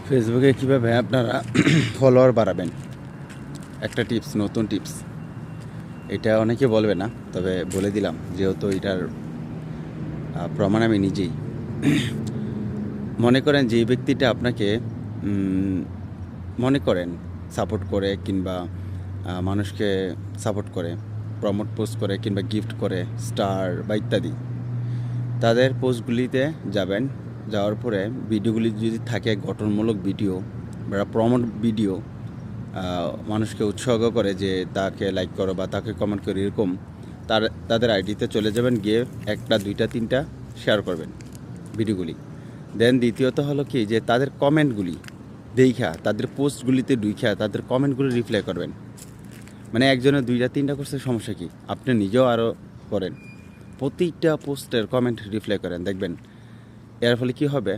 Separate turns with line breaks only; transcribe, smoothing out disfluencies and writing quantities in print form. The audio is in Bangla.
ফেসবুকে কীভাবে আপনারা ফলোয়ার বাড়াবেন, একটা টিপস, নতুন টিপস। এটা অনেকে বলবে না, তবে বলে দিলাম যেহেতু এটার প্রমাণ আমি নিজেই। মনে করেন যে ব্যক্তিটা আপনাকে মনে করেন সাপোর্ট করে, কিংবা মানুষকে সাপোর্ট করে, প্রমোট পোস্ট করে, কিংবা গিফট করে, স্টার বা ইত্যাদি, তাদের পোস্টগুলিতে যাবেন। যাওয়ার পরে ভিডিওগুলি যদি থাকে গঠনমূলক ভিডিও বা প্রমোট ভিডিও, মানুষকে উৎসাহ করে যে তাকে লাইক করো বা তাকে কমেন্ট করো, এরকম তাদের আইডিতে চলে যাবেন, গিয়ে একটা, দুইটা, তিনটা শেয়ার করবেন ভিডিওগুলি। দেন দ্বিতীয়ত হলো কি, যে তাদের কমেন্টগুলি দেখা, তাদের পোস্টগুলিতে ঢুইখা তাদের কমেন্টগুলি রিপ্লাই করবেন। মানে একজনের দুইটা, তিনটা করছে, সমস্যা কি, আপনি নিজেও আরও করেন, প্রতিটা পোস্টের কমেন্ট রিপ্লাই করেন। দেখবেন এর ফলে কি হবে,